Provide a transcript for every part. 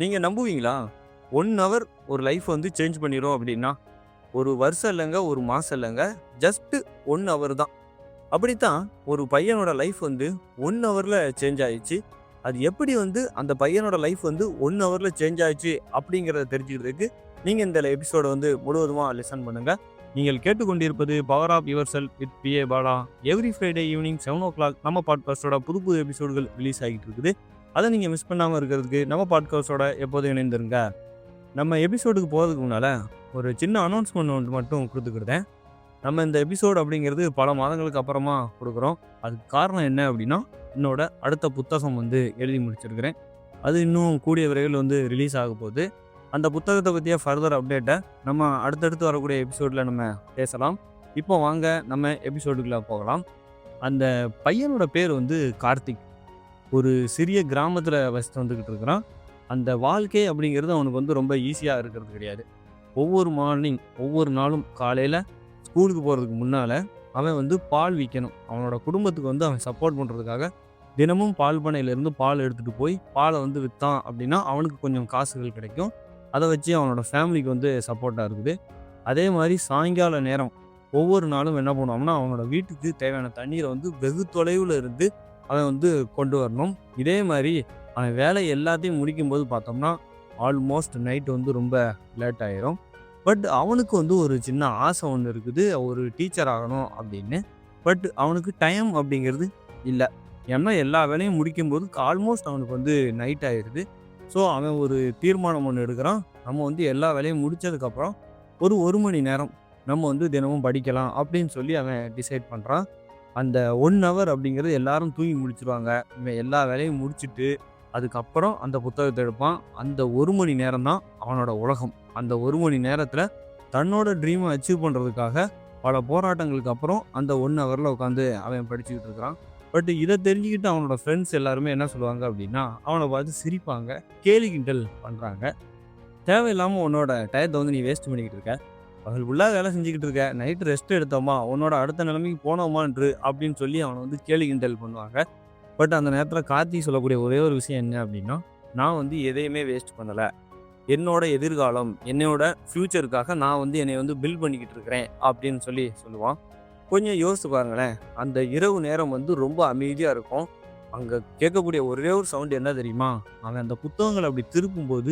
நீங்கள் நம்புவீங்களா? 1 ஹவர் ஒரு லைஃப் வந்து சேஞ்ச் பண்ணிரும் அப்படின்னா, ஒரு வருஷம் இல்லைங்க, ஒரு மாதம் இல்லைங்க, ஜஸ்ட்டு 1 ஹவர் தான். அப்படித்தான் ஒரு பையனோட லைஃப் வந்து 1 ஹவரில் சேஞ்ச் ஆயிடுச்சு. அது எப்படி வந்து அந்த பையனோட லைஃப் வந்து 1 ஹவரில் சேஞ்ச் ஆயிடுச்சு அப்படிங்கிறத தெரிஞ்சுக்கிறதுக்கு நீங்கள் இந்த எபிசோட வந்து முழுவதுமாக லிசன் பண்ணுங்கள். நீங்கள் கேட்டுக்கொண்டிருப்பது power of yourself with BA Bala. Every Friday evening 7 o'clock நம்ம பாட்காஸ்டோட புது புது எபிசோடுகள் ரிலீஸ் ஆகிட்டு இருக்குது. அதை நீங்கள் மிஸ் பண்ணாமல் இருக்கிறதுக்கு நம்ம பாட்காஸ்டோட எப்போதும் இணைந்திருங்க. நம்ம எபிசோடுக்கு போகிறதுக்கு முன்னால் ஒரு சின்ன அனௌன்ஸ்மெண்ட் மட்டும் கொடுத்துக்கிட்டேன். நம்ம இந்த எபிசோடு அப்படிங்கிறது பல மாதங்களுக்கு அப்புறமா கொடுக்குறோம். அதுக்கு காரணம் என்ன அப்படின்னா, என்னோட அடுத்த புத்தகம் வந்து எழுதி முடிச்சிருக்கிறேன். அது இன்னும் கூடிய விரைவில் வந்து ரிலீஸ் ஆக போகுது. அந்த புத்தகத்தை பற்றிய ஃபர்தர் அப்டேட்டை நம்ம அடுத்தடுத்து வரக்கூடிய எபிசோடில் நம்ம பேசலாம். இப்போ வாங்க நம்ம எபிசோடுக்குள்ளே போகலாம். அந்த பையனோட பேர் வந்து கார்த்திக். ஒரு சிறிய கிராமத்தில் வசித்து வந்துக்கிட்டு இருக்கிறான். அந்த வாழ்க்கை அப்படிங்கிறது அவனுக்கு வந்து ரொம்ப ஈஸியாக இருக்கிறது கிடையாது. ஒவ்வொரு நாளும் காலையில் ஸ்கூலுக்கு போகிறதுக்கு முன்னால் அவன் வந்து பால் விற்கணும். அவனோட குடும்பத்துக்கு வந்து அவன் சப்போர்ட் பண்ணுறதுக்காக தினமும் பால் பண்ணையிலேருந்து பால் எடுத்துகிட்டு போய் பாலை வந்து விற்றான் அப்படின்னா அவனுக்கு கொஞ்சம் காசுகள் கிடைக்கும். அதை வச்சு அவனோட ஃபேமிலிக்கு வந்து சப்போர்ட்டாக இருக்குது. அதே மாதிரி சாயங்கால நேரம் ஒவ்வொரு நாளும் என்ன பண்ணுவான்னா, அவனோட வீட்டுக்கு தேவையான தண்ணீரை வந்து வெகு தொலைவில் இருந்து அவன் வந்து கொண்டு வரணும். இதே மாதிரி அவன் வேலை எல்லாத்தையும் முடிக்கும்போது பார்த்தோம்னா ஆல்மோஸ்ட் நைட் வந்து ரொம்ப லேட் ஆயிரும். பட் அவனுக்கு வந்து ஒரு சின்ன ஆசை ஒன்று இருக்குது, ஒரு டீச்சர் ஆகணும் அப்படின்னு. பட் அவனுக்கு டைம் அப்படிங்கிறது இல்லை. ஏன்னா எல்லா வேலையும் முடிக்கும்போது ஆல்மோஸ்ட் அவனுக்கு வந்து நைட் ஆயிடுது. ஸோ அவன் ஒரு தீர்மானம் ஒன்று எடுக்கிறான். நம்ம வந்து எல்லா வேலையும் முடித்ததுக்கப்புறம் ஒரு மணி நேரம் நம்ம வந்து தினமும் படிக்கலாம் அப்படின்னு சொல்லி அவன் டிசைட் பண்ணுறான். அந்த 1 ஹவர் அப்படிங்கிறது எல்லாரும் தூங்கி முடிச்சிருவாங்க. இவன் எல்லா வேலையும் முடிச்சுட்டு அதுக்கப்புறம் அந்த புத்தகத்தை எடுப்பான். அந்த 1 மணி நேரம் தான் அவனோட உலகம். அந்த 1 மணி நேரத்தில் தன்னோட ட்ரீமை அச்சீவ் பண்ணுறதுக்காக பல போராட்டங்களுக்கு அப்புறம் அந்த 1 ஹவரில் உட்காந்து அவன் படிச்சுக்கிட்டு இருக்கிறான். பட் இதை தெரிஞ்சுக்கிட்டு அவனோட ஃப்ரெண்ட்ஸ் எல்லாருமே என்ன சொல்லுவாங்க அப்படின்னா, அவனை பார்த்து சிரிப்பாங்க, கேலி கிண்டல் பண்ணுறாங்க. தேவையில்லாமல் உன்னோட டயத்தை வந்து நீ வேஸ்ட் பண்ணிக்கிட்டு இருக்க, பகல் ஃபுல்லாக வேலை செஞ்சுக்கிட்டு இருக்க, நைட்டு ரெஸ்ட் எடுத்தோமா உன்னோட அடுத்த நிலைமைக்கு போனோமான்று அப்படின்னு சொல்லி அவனை வந்து கேலி கிண்டல் பண்ணுவாங்க. பட் அந்த நேரத்தில் கார்த்தி சொல்லக்கூடிய ஒரே ஒரு விஷயம் என்ன அப்படின்னா, நான் வந்து எதையுமே வேஸ்ட் பண்ணலை, என்னோட எதிர்காலம் என்னோட ஃப்யூச்சருக்காக நான் வந்து என்னை வந்து பில்ட் பண்ணிக்கிட்டு இருக்கிறேன் அப்படின்னு சொல்லி சொல்லுவான். கொஞ்சம் யோசித்து பாருங்களேன், அந்த இரவு நேரம் வந்து ரொம்ப அமைதியாக இருக்கும். அங்கே கேட்கக்கூடிய ஒரே ஒரு சவுண்ட் என்ன தெரியுமா? அவன் அந்த புத்தகங்களை அப்படி திருப்பும்போது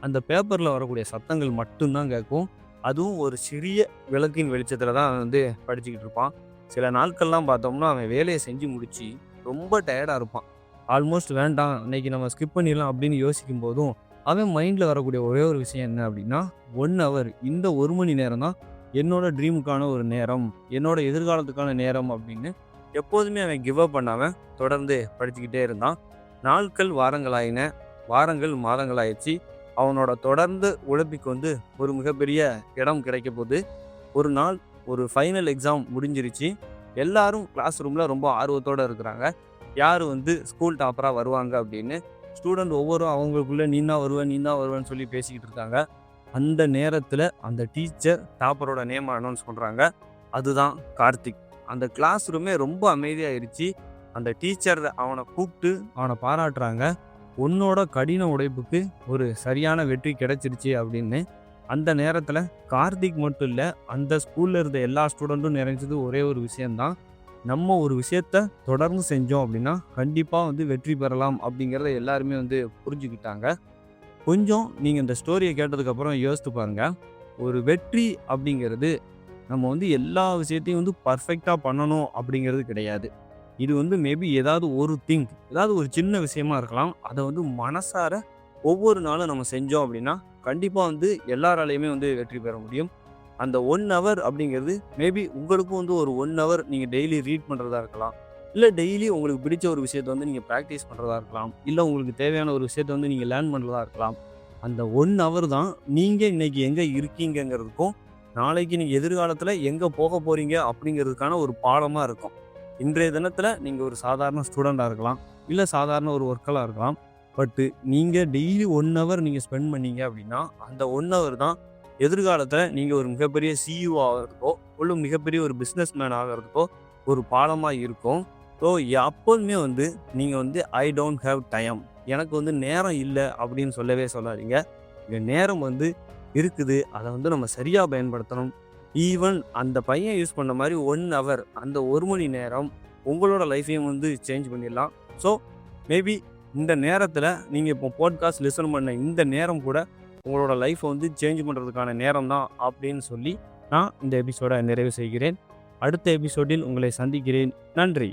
அந்த பேப்பரில் வரக்கூடிய சத்தங்கள் மட்டும்தான் கேட்கும். அதுவும் ஒரு சிறிய விளக்கின் வெளிச்சத்தில் தான் அவன் வந்து படிச்சுக்கிட்டு இருப்பான். சில நாட்கள்லாம் பார்த்தோம்னா அவன் வேலையை செஞ்சு முடித்து ரொம்ப டயர்டாக இருப்பான். ஆல்மோஸ்ட் வேண்டாம் இன்னைக்கு நம்ம ஸ்கிப் பண்ணிடலாம் அப்படின்னு யோசிக்கும் போதும் அவன் மைண்டில் வரக்கூடிய ஒரே ஒரு விஷயம் என்ன அப்படின்னா, 1 ஹவர் இந்த 1 மணி நேரம் தான் என்னோட ட்ரீமுக்கான ஒரு நேரம், என்னோட எதிர்காலத்துக்கான நேரம் அப்படின்னு எப்போதுமே அவன் கிவ் அப் பண்ணாமல் தொடர்ந்து படிச்சுக்கிட்டே இருந்தான். நாட்கள் வாரங்களாயின, வாரங்கள் மாதங்களாயிடுச்சு. அவனோட தொடர்ந்து உழைப்புக்கு வந்து ஒரு மிகப்பெரிய இடம் கிடைக்க போகுது. ஒரு நாள் ஒரு ஃபைனல் எக்ஸாம் முடிஞ்சிருச்சு. எல்லாரும் கிளாஸ் ரூமில் ரொம்ப ஆர்வத்தோடு இருக்கிறாங்க, யார் வந்து ஸ்கூல் டாப்பராக வருவாங்க அப்படின்னு. ஸ்டூடெண்ட் ஒவ்வொரும் அவங்களுக்குள்ளே நீ தான் வருவேன்னு சொல்லி பேசிக்கிட்டு இருக்காங்க. அந்த நேரத்தில் அந்த டீச்சர் டாப்பரோட நேம் அனௌன்ஸ் பண்ணுறாங்க. அதுதான் கார்த்திக். அந்த கிளாஸ் ரூமே ரொம்ப அமைதியாகிருச்சு. அந்த டீச்சர் அவனை கூப்பிட்டு அவனை பாராட்டுறாங்க. உன்னோட கடின உழைப்புக்கு ஒரு சரியான வெற்றி கிடைச்சிருச்சு அப்படின்னு. அந்த நேரத்தில் கார்த்திக் மட்டும் இல்லை, அந்த ஸ்கூலில் இருந்த எல்லா ஸ்டூடெண்ட்டும் நிறைஞ்சது ஒரே ஒரு விஷயந்தான், நம்ம ஒரு விஷயத்த தொடர்ந்து செஞ்சோம் அப்படின்னா கண்டிப்பாக வந்து வெற்றி பெறலாம் அப்படிங்கிறத எல்லாருமே வந்து புரிஞ்சுக்கிட்டாங்க. கொஞ்சம் நீங்கள் இந்த ஸ்டோரியை கேட்டதுக்கப்புறம் யோசித்து பாருங்கள். ஒரு வெற்றி அப்படிங்கிறது நம்ம வந்து எல்லா விஷயத்தையும் வந்து பர்ஃபெக்டாக பண்ணணும் அப்படிங்கிறது கிடையாது. இது வந்து மேபி ஏதாவது ஒரு சின்ன விஷயமா இருக்கலாம். அதை வந்து மனசார ஒவ்வொரு நாளும் நம்ம செஞ்சோம் அப்படின்னா கண்டிப்பாக வந்து எல்லாராலையுமே வந்து வெற்றி பெற முடியும். அந்த 1 ஹவர் அப்படிங்கிறது மேபி உங்களுக்கும் வந்து ஒரு 1 ஹவர் நீங்கள் டெய்லி ரீட் பண்ணுறதா இருக்கலாம், இல்லை டெய்லி உங்களுக்கு பிடிச்ச ஒரு விஷயத்தை வந்து நீங்கள் ப்ராக்டிஸ் பண்ணுறதா இருக்கலாம், இல்லை உங்களுக்கு தேவையான ஒரு விஷயத்தை வந்து நீங்கள் லேர்ன் பண்ணுறதா இருக்கலாம். அந்த 1 ஹவர் தான் நீங்கள் இன்றைக்கி எங்கே இருக்கீங்கிறதுக்கும் நாளைக்கு நீங்கள் எதிர்காலத்தில் எங்கே போக போகிறீங்க அப்படிங்கிறதுக்கான ஒரு பாடமாக இருக்கும். இன்றைய தினத்தில் நீங்கள் ஒரு சாதாரண ஸ்டூடெண்ட்டாக இருக்கலாம், இல்லை சாதாரண ஒரு ஒர்க்கராக இருக்கலாம். பட்டு நீங்கள் டெய்லி 1 ஹவர் நீங்கள் ஸ்பெண்ட் பண்ணீங்க அப்படின்னா அந்த 1 ஹவர் தான் எதிர்காலத்தில் நீங்கள் ஒரு மிகப்பெரிய சிஇஓ ஆகிறதுக்கோ இல்லை மிகப்பெரிய ஒரு பிஸ்னஸ் மேன் ஆகிறதுக்கோ ஒரு பாலமாக இருக்கும். ஸோ அப்போதுமே வந்து நீங்கள் வந்து ஐ டோன்ட் ஹேவ் டைம், எனக்கு வந்து நேரம் இல்லை அப்படின்னு சொல்லவே சொல்லாதீங்க. இங்கே நேரம் வந்து இருக்குது. அதை வந்து நம்ம சரியாக பயன்படுத்தணும். ஈவன் அந்த பையன் யூஸ் பண்ண மாதிரி 1 ஹவர் அந்த 1 மணி நேரம் உங்களோட லைஃப்பையும் வந்து சேஞ்ச் பண்ணிடலாம். ஸோ மேபி இந்த நேரத்தில் நீங்கள் இப்போ பாட்காஸ்ட் லிசன் பண்ண இந்த நேரம் கூட உங்களோட லைஃப்பை வந்து சேஞ்ச் பண்ணுறதுக்கான நேரம் தான் அப்படின்னு சொல்லி நான் இந்த எபிசோடை நிறைவு செய்கிறேன். அடுத்த எபிசோடில் உங்களை சந்திக்கிறேன். நன்றி.